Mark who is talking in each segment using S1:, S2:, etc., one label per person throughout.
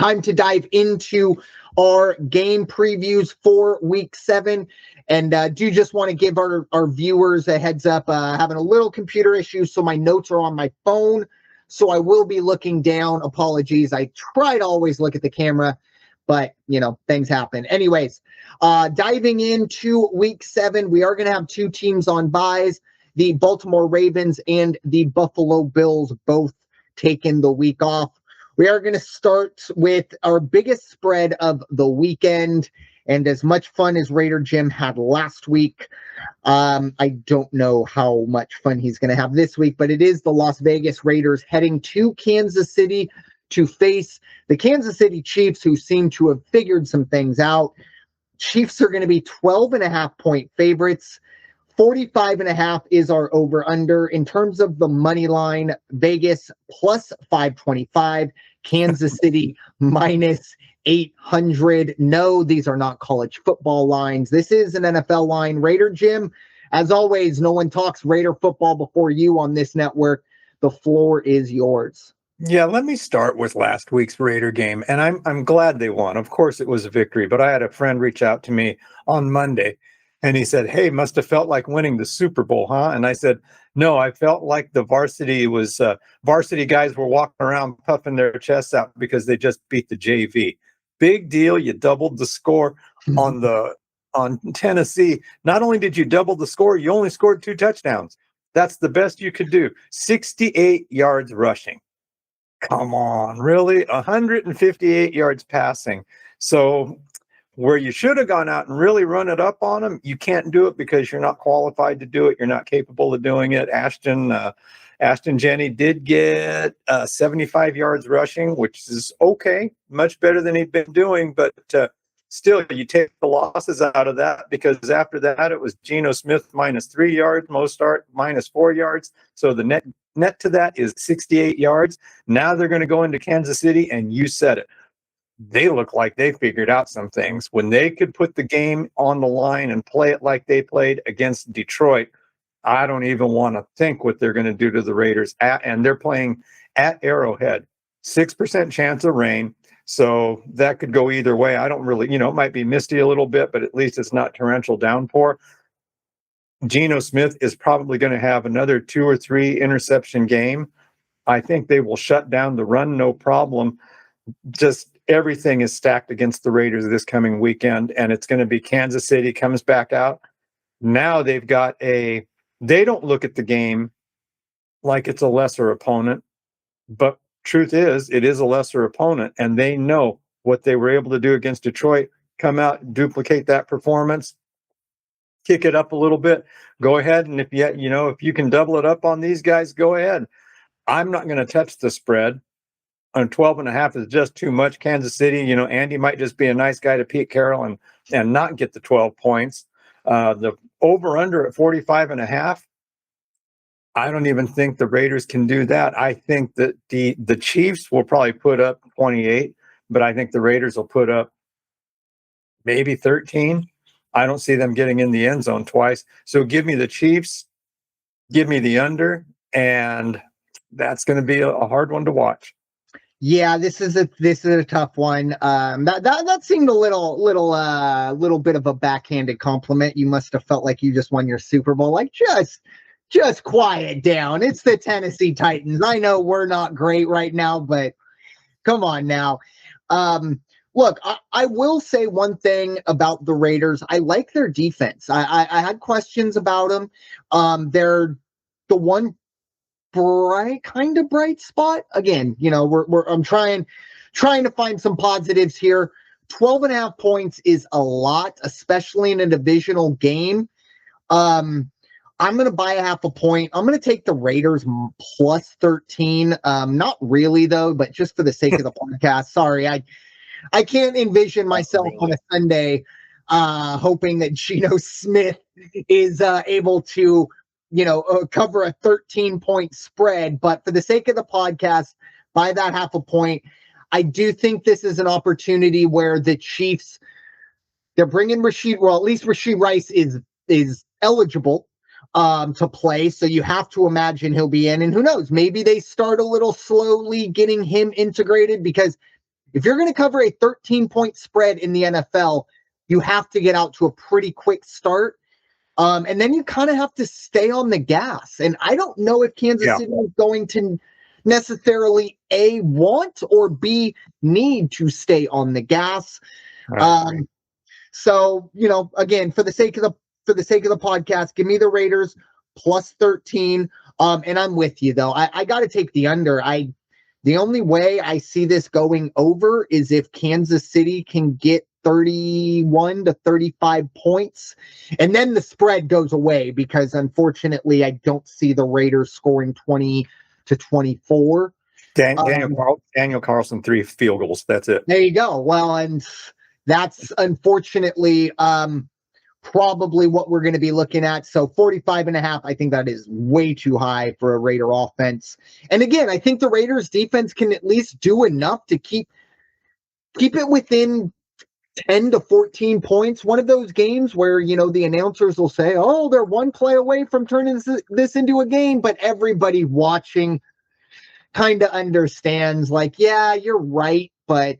S1: time to dive into our game previews for week 7. And do just want to give our viewers a heads up, having a little computer issue, so my notes are on my phone. So I will be looking down. Apologies. I try to always look at the camera, but, things happen. Anyways, diving into week 7, we are going to have 2 teams on byes. The Baltimore Ravens and the Buffalo Bills both taking the week off. We are going to start with our biggest spread of the weekend. And as much fun as Raider Jim had last week, I don't know how much fun he's going to have this week, but it is the Las Vegas Raiders heading to Kansas City to face the Kansas City Chiefs, who seem to have figured some things out. Chiefs are going to be 12.5-point favorites. 45.5 is our over-under. In terms of the money line, Vegas plus 525, Kansas City minus 800. No, these are not college football lines. This is an NFL line. Raider Jim, as always, no one talks Raider football before you on this network. The floor is yours.
S2: Yeah, let me start with last week's Raider game, and I'm glad they won. Of course, it was a victory, but I had a friend reach out to me on Monday, and he said, "Hey, must have felt like winning the Super Bowl, huh?" And I said, "No, I felt like the varsity guys were walking around puffing their chests out because they just beat the JV. Big deal. You doubled the score on Tennessee. Not only did you double the score, you only scored 2 touchdowns. That's the best you could do. 68 yards rushing. Come on, really? 158 yards passing. So where you should have gone out and really run it up on them, you can't do it because you're not qualified to do it. You're not capable of doing it. Ashton Jenney did get 75 yards rushing, which is okay, much better than he'd been doing. But still, you take the losses out of that, because after that, it was Geno Smith minus 3 yards, Mostert minus 4 yards. So the net to that is 68 yards. Now they're going to go into Kansas City, and you said it. They look like they figured out some things. When they could put the game on the line and play it like they played against Detroit, I don't even want to think what they're going to do to the Raiders. And they're playing at Arrowhead. 6% chance of rain. So that could go either way. I don't really, it might be misty a little bit, but at least it's not torrential downpour. Geno Smith is probably going to have another 2 or 3 interception game. I think they will shut down the run, no problem. Just everything is stacked against the Raiders this coming weekend, and it's going to be Kansas City comes back out. Now they don't look at the game like it's a lesser opponent, but truth is, it is a lesser opponent, and they know what they were able to do against Detroit. Come out, duplicate that performance, kick it up a little bit, go ahead, and if you can double it up on these guys, go ahead. I'm not going to touch the spread. On 12.5 is just too much. Kansas City, Andy might just be a nice guy to Pete Carroll and not get the 12 points. The over-under at 45.5, I don't even think the Raiders can do that. I think that the Chiefs will probably put up 28, but I think the Raiders will put up maybe 13. I don't see them getting in the end zone twice. So give me the Chiefs, give me the under, and that's going to be a hard one to watch.
S1: Yeah, this is a tough one. That seemed a little bit of a backhanded compliment. You must have felt like you just won your Super Bowl. Like, just quiet down. It's the Tennessee Titans. I know we're not great right now, but come on now. Look, I will say one thing about the Raiders. I like their defense. I had questions about them. They're the one bright spot. Again, I'm trying to find some positives here. 12.5 points is a lot, especially in a divisional game. I'm going to buy a 0.5 point. I'm going to take the Raiders plus 13. Not really though, but just for the sake of the podcast. Sorry, I can't envision myself on a Sunday hoping that Geno Smith is able to cover a 13-point spread. But for the sake of the podcast, buy that 0.5 point. I do think this is an opportunity where the Chiefs, they're bringing at least Rashee Rice is eligible to play. So you have to imagine he'll be in. And who knows, maybe they start a little slowly getting him integrated, because if you're going to cover a 13-point spread in the NFL, you have to get out to a pretty quick start. And then you kind of have to stay on the gas. And I don't know if Kansas City is going to necessarily A, want, or B, need to stay on the gas. So, again, for the sake of the podcast, give me the Raiders plus 13. And I'm with you, though. I got to take the under. The only way I see this going over is if Kansas City can get 31 to 35 points, and then the spread goes away, because unfortunately I don't see the Raiders scoring 20 to 24.
S2: Daniel Carlson, 3 field goals. That's it.
S1: There you go. Well, and that's unfortunately probably what we're going to be looking at. So 45.5, I think that is way too high for a Raider offense. And again, I think the Raiders defense can at least do enough to keep it within 10 to 14 points. One of those games where, the announcers will say, oh, they're one play away from turning this into a game, but everybody watching kind of understands, like, yeah, you're right, but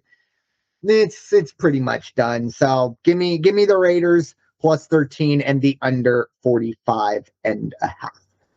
S1: it's pretty much done. So give me the Raiders plus 13 and the under 45.5.